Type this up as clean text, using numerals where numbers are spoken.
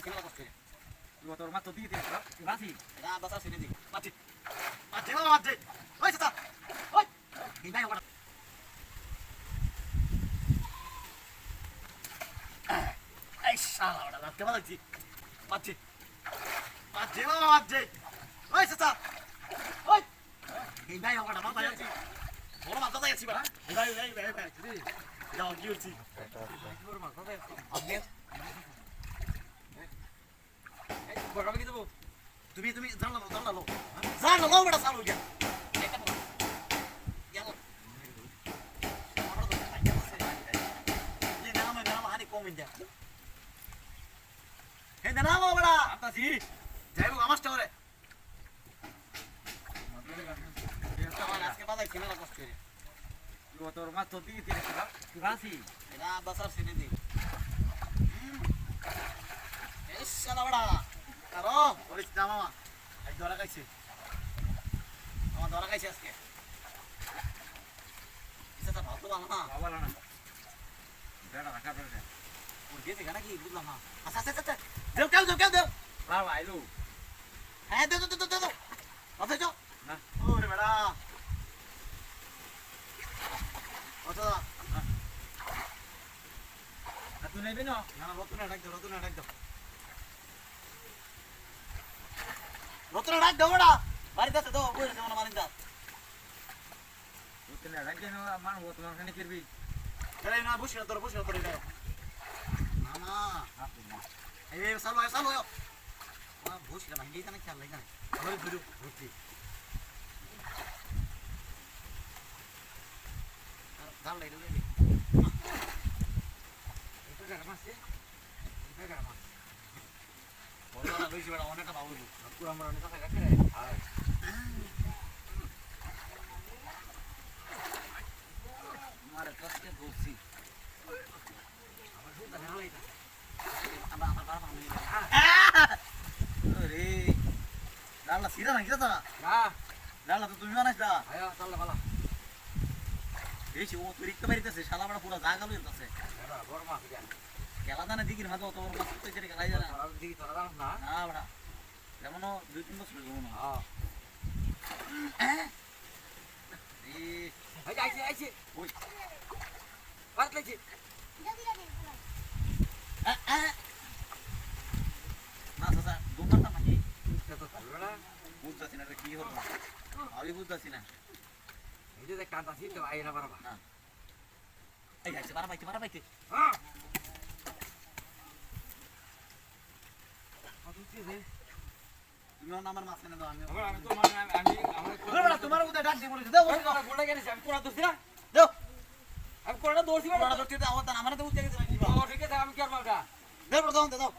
খেলা করছে তোর মাত্র দিয়ে দিস রাশি না বাসা শুনে দি মাটি মাটি বাবা মাটি ওই চাচা ওই এই ভাই ওটা এই শালা ওটা লাগতে পারছি মাটি মাটি বাবা মাটি ওই চাচা ওই এই ভাই ওটা বাবা যাচ্ছি বড় মাছ দাদা যাচ্ছি বাড়া এই ভাই যাও কি হচ্ছে বড় মাছ দাদা আপনি বড় কি দেবো তুমি জানলা বড় চালু গিয়া এটা বড় গেল বড় তো আইয়া আছে এই নাম হানি কম ইন্ডিয়া হে নাম বড় আতাছি যাইবো আমার স্টোরে আজকে বাজাই খেলা কষ্ট করে তোর মাত্র দিয়ে দিস রাশি এটা বাসার সিনে দি এই শালা বড় কারো বলিস না মামা আজ ধরা খাইছে আমার ধরা খাইছে আজকে এটা ভালো তো ভালো না বাবা না বেড়া রাখা পড়ছে ওর গেছে কেন কি বুঝলাম না আচ্ছা আচ্ছা আচ্ছা দেও দেও বাবা আইলো হ্যাঁ দেও অথচ না ওরে বেড়া অথচ তুই নেবি না না রতনে ডাক দাও রতনে ডাক দাও বড়া বাড়িতে আছে দাও বইরে যেমন মারিন দাও তুই না রাখবি না মান ও তোমার কাছে করবি আরে না বসে না তোর এটা মামা এই সালো মা বসে না ভাঙ্গি জানা খেয়াল লাগা আরে ধরু ধরতি দাম লাইলো রে এটা গাড়া মাছ বড়রা লইছি বড় অনেকটা বাবু পুরো আমরা অনেক টাকা কাটে আর মারে কষ্টে বলছি আমার সুন্দর না হইতা আমার বাবা আমি আরে ডালা সিরা না কিটা না ডালা তো তুমি বানাইছ দা আয়া চল বালা এই যে ও তুই রিক্ত বাড়িতেছে শালা বড় পুরো জায়গা লইতাছে বড় মাছ দিয়া খেলা জানে দিকির ভাতো তোর মাছ তো সেটা খেলাই জানা আর দিকে তোরা জানো না না বড়া যেমন 2-3 বছর হলো না হ্যাঁ এই আইছে ওই বাত লাগছে না দাদা দোকানটা নাকি তো চলবে না বুঝতাছি না কি হলো আমি বুঝতাছি না এই যে কাঁদাছি তো আইরা বারবা না এই আইছে বারা পাইতে হ্যাঁ আতুছি রে তুমি আমার মাছ এনে দাও আমি আমি তো মানে আমি আমার তোমার উদয় ডাক দি বলেছে দাও গোলা গেছে আমি কোড়া দোছি না দাও আমি কোড়া দোছি বড় ধরতে দাও আমার তো উঠে গেছে নাকি ঠিক আছে আমি কি আর বাবা দাও দাও